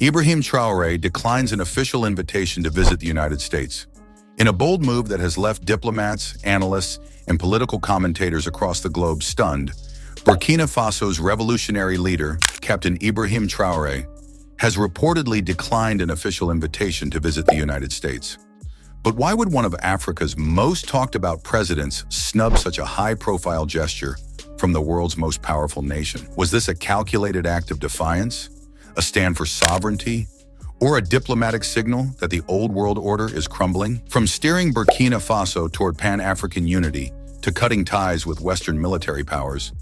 Ibrahim Traoré declines an official invitation to visit the United States. In a bold move that has left diplomats, analysts, and political commentators across the globe stunned, Burkina Faso's revolutionary leader, Captain Ibrahim Traoré, has reportedly declined an official invitation to visit the United States. But why would one of Africa's most talked about presidents snub such a high-profile gesture from the world's most powerful nation? Was this a calculated act of defiance, a stand for sovereignty, or a diplomatic signal that the old world order is crumbling? From steering Burkina Faso toward Pan-African unity to cutting ties with Western military powers,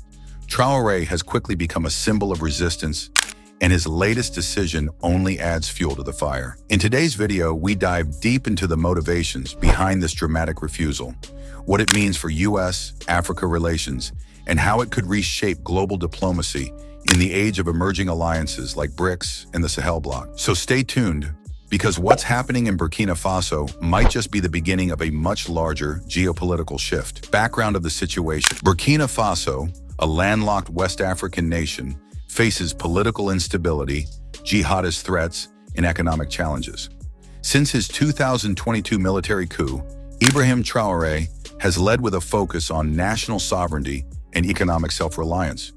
Traoré has quickly become a symbol of resistance, and his latest decision only adds fuel to the fire. In today's video, we dive deep into the motivations behind this dramatic refusal, what it means for U.S.-Africa relations, and how it could reshape global diplomacy in the age of emerging alliances like BRICS and the Sahel bloc. So stay tuned, because what's happening in Burkina Faso might just be the beginning of a much larger geopolitical shift. Background of the situation: Burkina Faso, a landlocked West African nation, faces political instability, jihadist threats, and economic challenges. Since his 2022 military coup, Ibrahim Traoré has led with a focus on national sovereignty and economic self-reliance.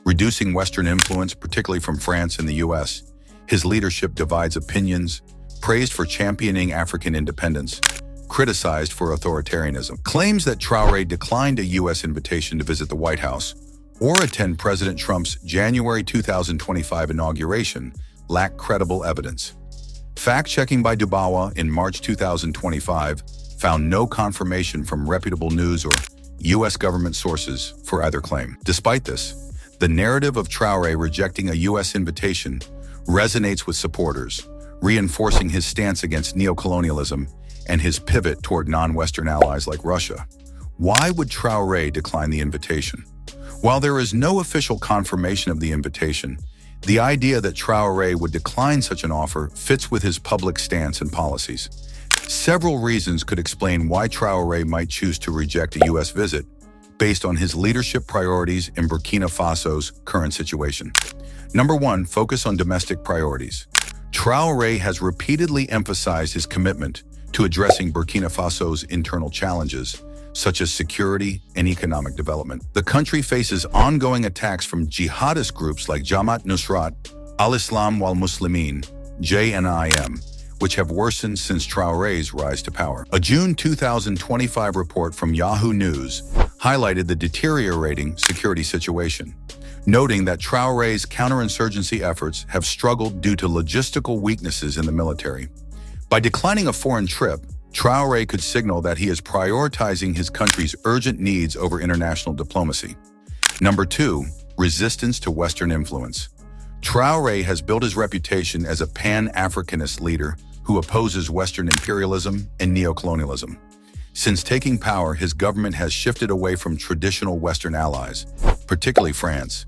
Reducing Western influence, particularly from France and the US, his leadership divides opinions, praised for championing African independence, criticized for authoritarianism. Claims that Traoré declined a US invitation to visit the White House or attend President Trump's January 2025 inauguration lack credible evidence. Fact-checking by Dubawa in March 2025 found no confirmation from reputable news or U.S. government sources for either claim. Despite this, the narrative of Traoré rejecting a U.S. invitation resonates with supporters, reinforcing his stance against neocolonialism and his pivot toward non-Western allies like Russia. Why would Traoré decline the invitation? While there is no official confirmation of the invitation, the idea that Traoré would decline such an offer fits with his public stance and policies. Several reasons could explain why Traoré might choose to reject a U.S. visit based on his leadership priorities in Burkina Faso's current situation. Number one, focus on domestic priorities. Traoré has repeatedly emphasized his commitment to addressing Burkina Faso's internal challenges, such as security and economic development. The country faces ongoing attacks from jihadist groups like Jamaat Nusrat al-Islam wal Muslimin, JNIM, which have worsened since Traoré's rise to power. A June 2025 report from Yahoo News highlighted the deteriorating security situation, noting that Traoré's counterinsurgency efforts have struggled due to logistical weaknesses in the military. By declining a foreign trip, Traoré could signal that he is prioritizing his country's urgent needs over international diplomacy. Number two, resistance to Western influence. Traoré has built his reputation as a pan-Africanist leader who opposes Western imperialism and neocolonialism. Since taking power, his government has shifted away from traditional Western allies, particularly France,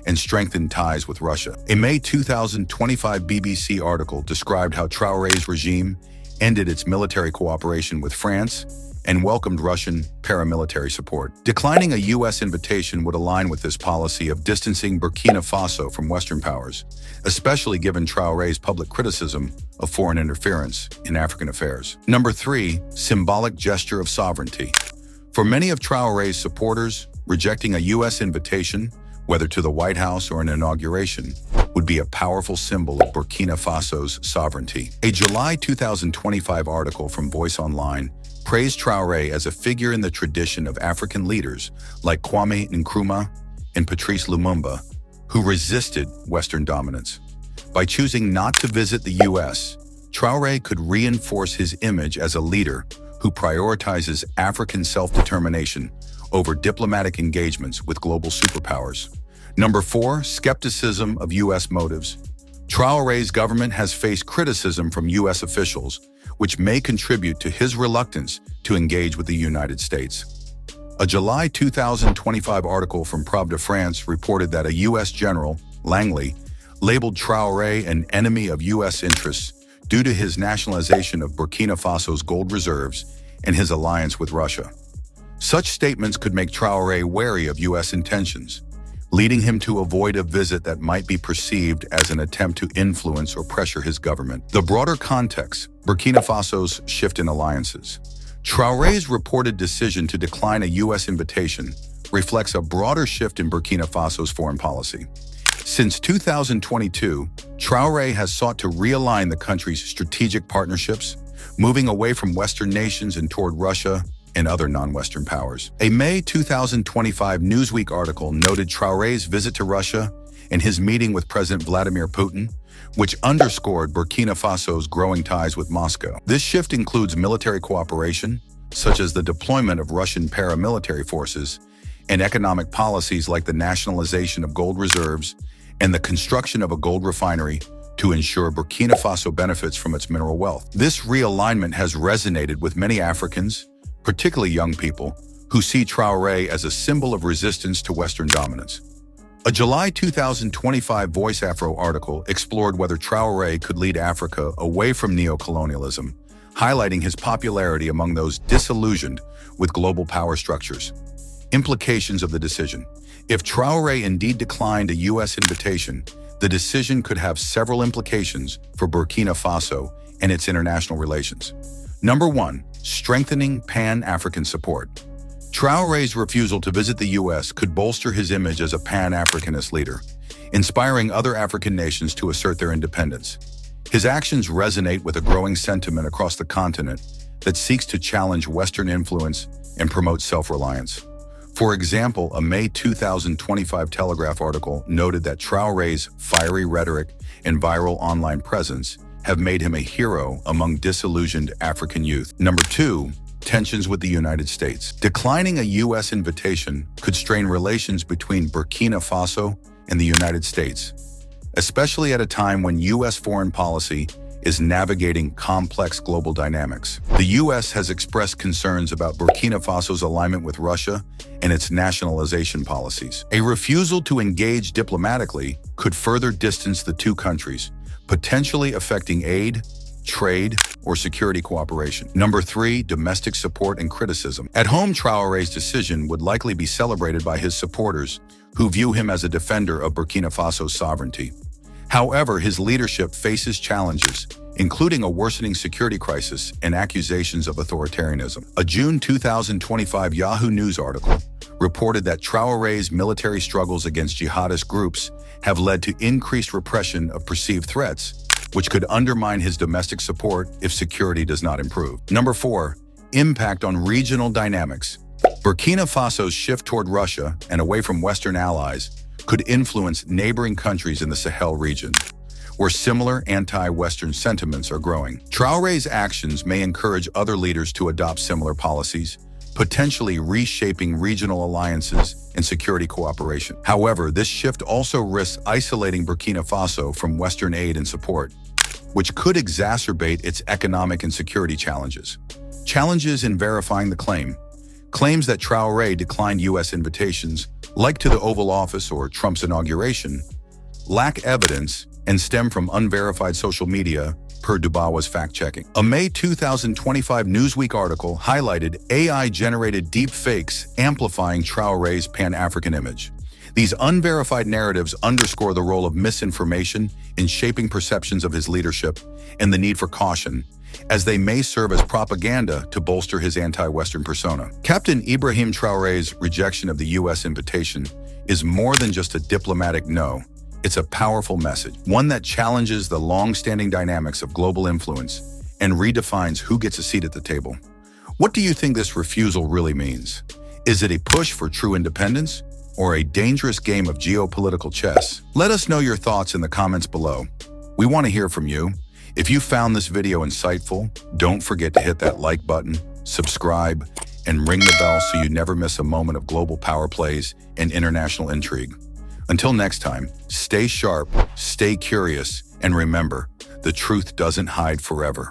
and strengthened ties with Russia. A May 2025 BBC article described how Traoré's regime ended its military cooperation with France and welcomed Russian paramilitary support. Declining a U.S. invitation would align with this policy of distancing Burkina Faso from Western powers, especially given Traoré's public criticism of foreign interference in African affairs. Number three, symbolic gesture of sovereignty. For many of Traoré's supporters, rejecting a U.S. invitation, whether to the White House or an inauguration, would be a powerful symbol of Burkina Faso's sovereignty. A July 2025 article from Voice Online praised Traoré as a figure in the tradition of African leaders like Kwame Nkrumah and Patrice Lumumba, who resisted Western dominance. By choosing not to visit the U.S., Traoré could reinforce his image as a leader who prioritizes African self-determination over diplomatic engagements with global superpowers. Number four, skepticism of U.S. motives. Traoré's government has faced criticism from U.S. officials, which may contribute to his reluctance to engage with the United States. A July 2025 article from Preuve de France reported that a U.S. general, Langley, labeled Traoré an enemy of U.S. interests due to his nationalization of Burkina Faso's gold reserves and his alliance with Russia. Such statements could make Traoré wary of U.S. intentions, leading him to avoid a visit that might be perceived as an attempt to influence or pressure his government. The broader context, Burkina Faso's shift in alliances. Traoré's reported decision to decline a U.S. invitation reflects a broader shift in Burkina Faso's foreign policy. Since 2022, Traoré has sought to realign the country's strategic partnerships, moving away from Western nations and toward Russia and other non-Western powers. A May 2025 Newsweek article noted Traoré's visit to Russia and his meeting with President Vladimir Putin, which underscored Burkina Faso's growing ties with Moscow. This shift includes military cooperation, such as the deployment of Russian paramilitary forces, and economic policies like the nationalization of gold reserves and the construction of a gold refinery to ensure Burkina Faso benefits from its mineral wealth. This realignment has resonated with many Africans, particularly young people, who see Traoré as a symbol of resistance to Western dominance. A July 2025 Voice Afro article explored whether Traoré could lead Africa away from neocolonialism, highlighting his popularity among those disillusioned with global power structures. Implications of the decision. If Traoré indeed declined a U.S. invitation, the decision could have several implications for Burkina Faso and its international relations. Number 1. Strengthening Pan-African support. Traoré's refusal to visit the U.S. could bolster his image as a Pan-Africanist leader, inspiring other African nations to assert their independence. His actions resonate with a growing sentiment across the continent that seeks to challenge Western influence and promote self-reliance. For example, a May 2025 Telegraph article noted that Traoré's fiery rhetoric and viral online presence have made him a hero among disillusioned African youth. Number 2. Tensions with the United States. Declining a U.S. invitation could strain relations between Burkina Faso and the United States, especially at a time when U.S. foreign policy is navigating complex global dynamics. The U.S. has expressed concerns about Burkina Faso's alignment with Russia and its nationalization policies. A refusal to engage diplomatically could further distance the two countries, potentially affecting aid, trade, or security cooperation. Number 3. Domestic support and criticism. At home, Traoré's decision would likely be celebrated by his supporters, who view him as a defender of Burkina Faso's sovereignty. However, his leadership faces challenges, including a worsening security crisis and accusations of authoritarianism. A June 2025 Yahoo News article reported that Traoré's military struggles against jihadist groups have led to increased repression of perceived threats, which could undermine his domestic support if security does not improve. Number 4. Impact on regional dynamics. Burkina Faso's shift toward Russia and away from Western allies could influence neighboring countries in the Sahel region, where similar anti-Western sentiments are growing. Traoré's actions may encourage other leaders to adopt similar policies, potentially reshaping regional alliances and security cooperation. However, this shift also risks isolating Burkina Faso from Western aid and support, which could exacerbate its economic and security challenges. Challenges in verifying the claim. Claims that Traoré declined U.S. invitations, like to the Oval Office or Trump's inauguration, lack evidence and stem from unverified social media, per Dubawa's fact-checking. A May 2025 Newsweek article highlighted AI-generated deep fakes amplifying Traoré's Pan-African image. These unverified narratives underscore the role of misinformation in shaping perceptions of his leadership and the need for caution, as they may serve as propaganda to bolster his anti-Western persona. Captain Ibrahim Traoré's rejection of the U.S. invitation is more than just a diplomatic no. It's a powerful message, one that challenges the long-standing dynamics of global influence and redefines who gets a seat at the table. What do you think this refusal really means? Is it a push for true independence or a dangerous game of geopolitical chess? Let us know your thoughts in the comments below. We want to hear from you. If you found this video insightful, don't forget to hit that like button, subscribe, and ring the bell so you never miss a moment of global power plays and international intrigue. Until next time, stay sharp, stay curious, and remember, the truth doesn't hide forever.